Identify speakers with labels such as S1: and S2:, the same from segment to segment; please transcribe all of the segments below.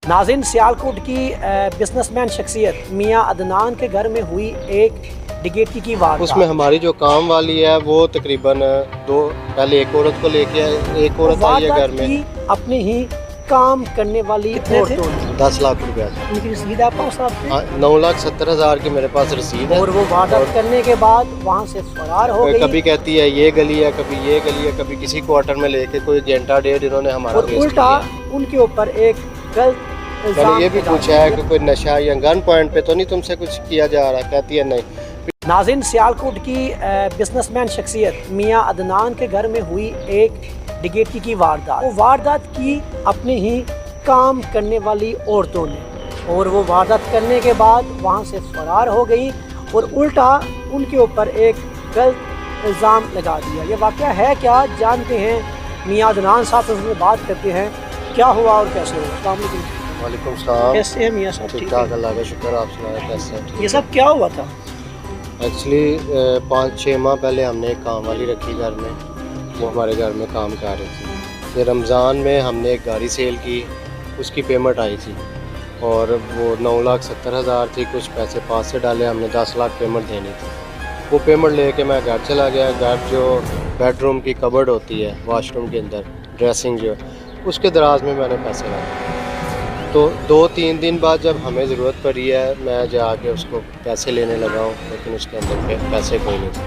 S1: नाज़रीन, सियालकोट की बिजनेसमैन शख्सियत मियां अदनान के घर में हुई एक डकैती की वारदात।
S2: उसमें हमारी जो काम वाली है वो तकरीबन पहले एक औरत को लेके आए, एक औरत आई है घर में।
S1: अपने ही काम करने वाली औरतों ने
S2: 10 लाख रुपया
S1: उनकी रसीद आप पास आपके
S2: 9,70,000 की मेरे पास रसीद है।
S1: और वो वारदात करने के बाद वहाँ से फरार हो गई।
S2: कभी कहती है ये गली है, कभी ये गली है, कभी किसी क्वार्टर में लेके कोई घंटा डेढ़ इन्होंने हमारा
S1: और उल्टा उनके ऊपर एक गलत
S2: मैंने ये भी पूछा है कि कोई नशा या गन पॉइंट पे तो नहीं तुमसे कुछ किया जा रहा। कहती है नहीं।
S1: नाज़रीन, सियालकोट की बिजनेसमैन शख्सियत मियां अदनान के घर में हुई एक डकैती की वारदात। वो वारदात की अपने ही काम करने वाली औरतों ने और वो वारदात करने के बाद वहाँ से फरार हो गई और उल्टा उनके ऊपर एक गलत इल्ज़ाम लगा दिया। ये वाक़या है क्या, जानते हैं मियां अदनान साहब से उनसे बात करते हैं क्या हुआ और कैसे हुआ। अस्सलाम वालेकुम।
S2: वालेकुम सलाम।
S1: कैसे हैं मियां साहब?
S2: ठीक ठाक, अल्लाह का शुक्र। आप सुनाए कैसे हैं?
S1: ये सब क्या हुआ था?
S2: एक्चुअली 5-6 माह पहले हमने एक काम वाली रखी घर में, वो हमारे घर में काम कर रही थी। फिर रमज़ान में हमने एक गाड़ी सेल की, उसकी पेमेंट आई थी और वो 9,70,000 थी। कुछ पैसे पास से डाले, हमने 10 लाख पेमेंट देनी थी। वो पेमेंट लेके मैं घर चला गया। घर जो बेडरूम की कबर्ड होती है वाशरूम के अंदर, ड्रेसिंग जो, उसके दराज में मैंने पैसे रखे। तो 2-3 दिन बाद जब हमें ज़रूरत पड़ी है, मैं जाके उसको पैसे लेने लगा हूँ, लेकिन उसके अंदर पैसे कोई नहीं थे।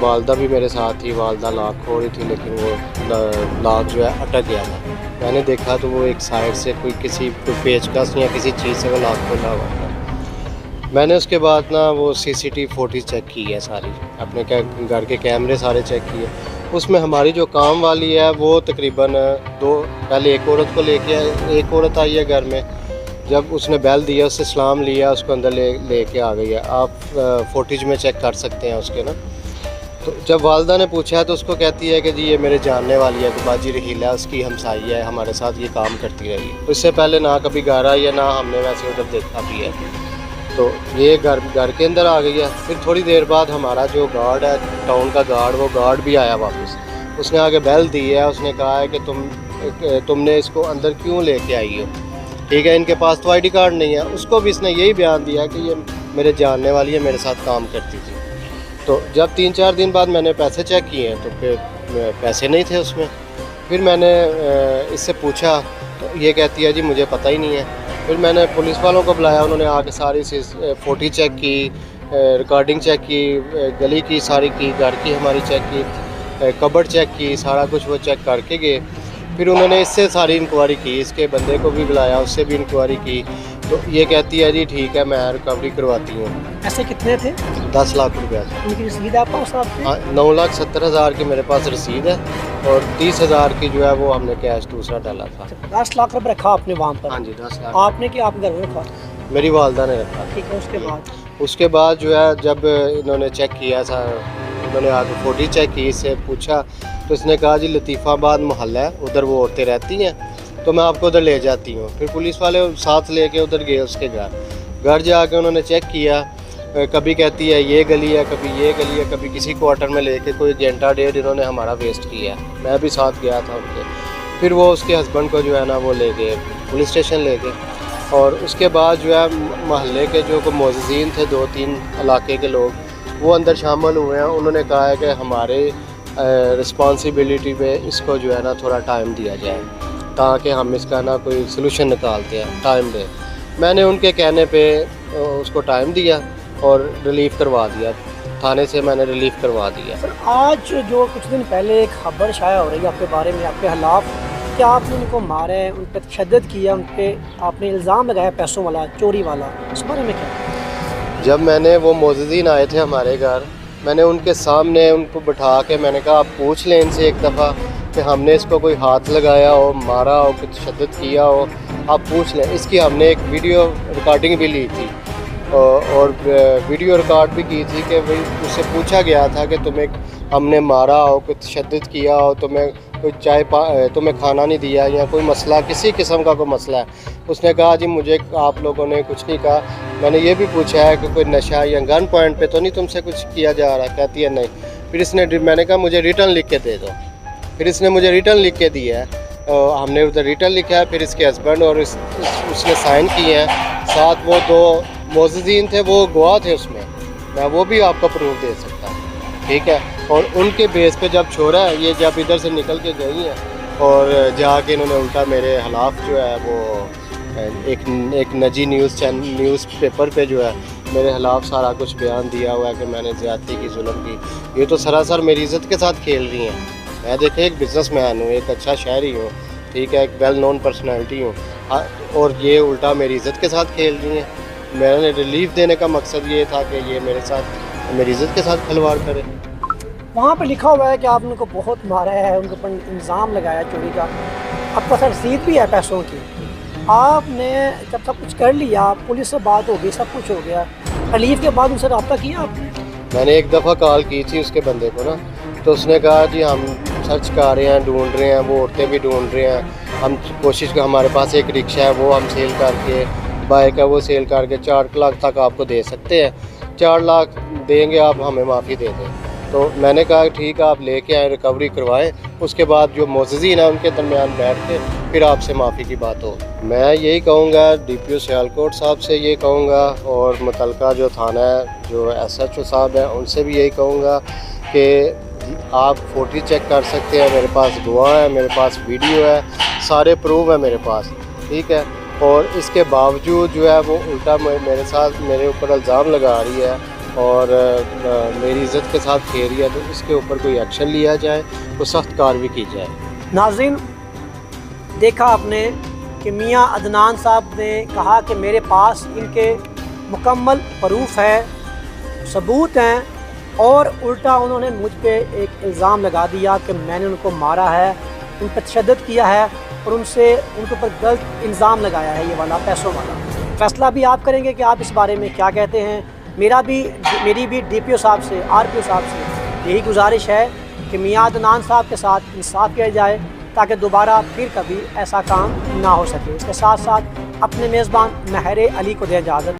S2: वालदा भी मेरे साथ थी। वालदा लाख खो रही थी, लेकिन वो लाख जो है अटक गया था। मैंने देखा तो वो एक साइड से कोई पेचकस या किसी चीज़ से वो लाख खोला हुआ था। मैंने उसके बाद ना वो CCTV फुटेज चेक की है सारी, अपने घर के कैमरे सारे चेक किए। उसमें हमारी जो काम वाली है वो तकरीबन पहले एक औरत को लेके आए, एक औरत आई है घर में। जब उसने बैल दिया, उससे सलाम लिया, उसको अंदर लेके आ गई है। आप फुटेज में चेक कर सकते हैं उसके ना। तो जब वालदा ने पूछा है तो उसको कहती है कि जी ये मेरे जानने वाली है, बाजी रहीला, उसकी हमसाई है, हमारे साथ ये काम करती रही। उससे पहले ना कभी घर आई है, ना हमने वैसे उधर देखा भी है। तो ये घर के अंदर आ गई है। फिर थोड़ी देर बाद हमारा जो गार्ड है, टाउन का गार्ड, वो गार्ड भी आया वापस। उसने आगे बेल दी है। उसने कहा है कि तुमने इसको अंदर क्यों लेके आई हो। ठीक है, इनके पास तो ID कार्ड नहीं है। उसको भी इसने यही बयान दिया कि ये मेरे जानने वाली है, मेरे साथ काम करती थी। तो जब 3-4 दिन बाद मैंने पैसे चेक किए हैं तो फिर पैसे नहीं थे उसमें। फिर मैंने इससे पूछा तो ये कहती है जी मुझे पता ही नहीं है। फिर मैंने पुलिस वालों को बुलाया, उन्होंने आके सारी फुटेज चेक की, रिकॉर्डिंग चेक की, गली की सारी की, घर की हमारी चेक की, कबर्ड चेक की, सारा कुछ वो चेक करके गए। फिर उन्होंने इससे सारी इंक्वायरी की, इसके बंदे को भी बुलाया, उससे भी इंक्वायरी की। तो ये कहती है जी ठीक है, मैं रिकवरी करवाती हूँ।
S1: ऐसे कितने थे?
S2: 10 लाख रुपया था।
S1: उनकी रसीद आप पास आपके
S2: 9,70,000 की मेरे पास रसीद है और 30,000 की जो है वो हमने कैश दूसरा डाला था।
S1: 10 लाख रुपये रखा आपने वहाँ पर?
S2: हाँ जी, 10 लाख
S1: आपने कि आप घर में रखा?
S2: मेरी वालदा ने रखा।
S1: ठीक है।
S2: उसके बाद जो है जब इन्होंने चेक किया था, उन्होंने आगे फुटेज चेक की, इससे पूछा तो इसने कहा जी लतीफ़ाबाद मोहल्ला है, उधर वो औरतें रहती हैं, तो मैं आपको उधर ले जाती हूँ। फिर पुलिस वाले साथ लेके उधर गए उसके घर जाके उन्होंने चेक किया। कभी कहती है ये गली है, कभी ये गली है, कभी किसी क्वार्टर में लेके कोई घंटा डेढ़ इन्होंने हमारा वेस्ट किया। मैं भी साथ गया था उनके। फिर वो उसके हस्बैंड को जो है ना वो ले गए, पुलिस स्टेशन ले गए। और उसके बाद जो है महल्ले के जो मोअज़्ज़िन थे, 2-3 इलाके के लोग, वो अंदर शामिल हुए हैं। उन्होंने कहा है कि हमारे रिस्पॉन्सिबिलिटी पे इसको जो है ना थोड़ा टाइम दिया जाए ताकि हम इसका ना कोई सलूशन निकालते हैं, टाइम दें। मैंने उनके कहने पे उसको टाइम दिया और रिलीफ़ करवा दिया। थाने से मैंने रिलीफ़ करवा दिया।
S1: सर, आज जो कुछ दिन पहले एक खबर शाया हो रही है आपके बारे में, आपके खिलाफ, क्या आपने उनको मारा है, उन पर तशद्दुद किया, उन पर आपने इल्ज़ाम लगाया पैसों वाला, चोरी वाला, उस बारे में क्या?
S2: जब मैंने वो मोअज़्ज़िन आए थे हमारे घर, मैंने उनके सामने उनको बिठा के मैंने कहा आप पूछ लें इनसे एक दफ़ा कि हमने इसको कोई हाथ लगाया हो, मारा हो, कुछ तशद्दुद किया हो, आप पूछ लें। इसकी हमने एक वीडियो रिकॉर्डिंग भी ली थी और वीडियो रिकॉर्ड भी की थी कि भाई उससे पूछा गया था कि तुम्हें हमने मारा हो, कुछ तशद्दुद किया हो, तुम्हें कोई तुम्हें खाना नहीं दिया या कोई मसला, किसी किस्म का कोई मसला है। उसने कहा जी मुझे आप लोगों ने कुछ नहीं कहा। मैंने ये भी पूछा है कि कोई नशा या गन पॉइंट पे तो नहीं तुमसे कुछ किया जा रहा। कहती है नहीं। फिर मैंने कहा मुझे रिटर्न लिख के दे दो। फिर इसने मुझे रिटर्न लिख के दिया है ہم نے ادھر ریٹن لکھا ہے، پھر اس کے ہسبینڈ اور اس نے سائن کیے ہیں، ساتھ وہ 2 معززین تھے، وہ گواہ تھے اس میں وہ بھی آپ کو پروف دے سکتا ہوں، ٹھیک ہے. اور ان کے بیس پہ جب چھوڑا ہے، یہ جب ادھر سے نکل کے گئی ہیں اور جا کے انہوں نے الٹا میرے خلاف جو ہے وہ ایک نجی نیوز پیپر پہ جو ہے میرے خلاف سارا کچھ بیان دیا ہوا ہے کہ میں نے زیادتی کی، ظلم کی. یہ تو سراسر میری عزت کے ساتھ کھیل رہی ہیں. میں دیکھیں ایک بزنس مین ہوں، ایک اچھا شہری ہوں، ٹھیک ہے، ایک ویل نون پرسنالٹی ہوں، اور یہ الٹا میری عزت کے ساتھ کھیل رہی ہیں. میں نے ریلیف دینے کا مقصد یہ تھا کہ یہ میری عزت کے ساتھ کھلواڑ کرے.
S1: وہاں پہ لکھا ہوا ہے کہ آپ نے ان کو بہت مارا ہے، ان کے اوپر الزام لگایا چوری کا، اب تو رسید بھی ہے پیسوں کی. آپ نے جب سب کچھ کر لیا، پولیس سے بات ہو گئی، سب کچھ ہو گیا، ریلیف کے بعد ان سے رابطہ کیا آپ نے؟
S2: میں نے ایک دفعہ کال کی تھی اس کے بندے کو نا، تو اس نے کہا جی ہم سرچ کر رہے ہیں، ڈھونڈ رہے ہیں، وہ عورتیں بھی ڈھونڈ رہے ہیں، ہم کوشش کر، ہمارے پاس ایک رکشہ ہے وہ ہم سیل کر کے، بائک ہے وہ سیل کر کے 4 لاکھ تک آپ کو دے سکتے ہیں، 4 لاکھ دیں گے آپ ہمیں معافی دے دیں. تو میں نے کہا ٹھیک ہے آپ لے کے آئیں، ریکوری کروائیں، اس کے بعد جو معززین ہیں ان کے درمیان بیٹھ کے پھر آپ سے معافی کی بات ہو. میں یہی کہوں گا DPO سیالکوٹ صاحب سے یہ کہوں گا، اور متعلقہ جو تھانہ ہے، جو SHO صاحب ہیں، ان سے بھی یہی کہوں گا کہ آپ فوٹی چیک کر سکتے ہیں، میرے پاس گواہ ہے، میرے پاس ویڈیو ہے، سارے پروف ہیں میرے پاس، ٹھیک ہے. اور اس کے باوجود جو ہے وہ الٹا میرے اوپر الزام لگا رہی ہے اور میری عزت کے ساتھ کھیل رہی ہے، تو اس کے اوپر کوئی ایکشن لیا جائے، کوئی سخت کارروائی کی جائے.
S1: ناظرین، دیکھا آپ نے کہ میاں عدنان صاحب نے کہا کہ میرے پاس ان کے مکمل پروف ہے، ثبوت ہیں، اور الٹا انہوں نے مجھ پہ ایک الزام لگا دیا کہ میں نے ان کو مارا ہے، ان پہ تشدد کیا ہے، اور ان کے اوپر غلط الزام لگایا ہے، یہ والا پیسوں والا. فیصلہ بھی آپ کریں گے کہ آپ اس بارے میں کیا کہتے ہیں. میری بھی DPO صاحب سے، RPO صاحب سے یہی گزارش ہے کہ میاں عدنان صاحب کے ساتھ انصاف کیا جائے تاکہ دوبارہ پھر کبھی ایسا کام نہ ہو سکے. اس کے ساتھ ساتھ اپنے میزبان مہر علی کو دیں اجازت.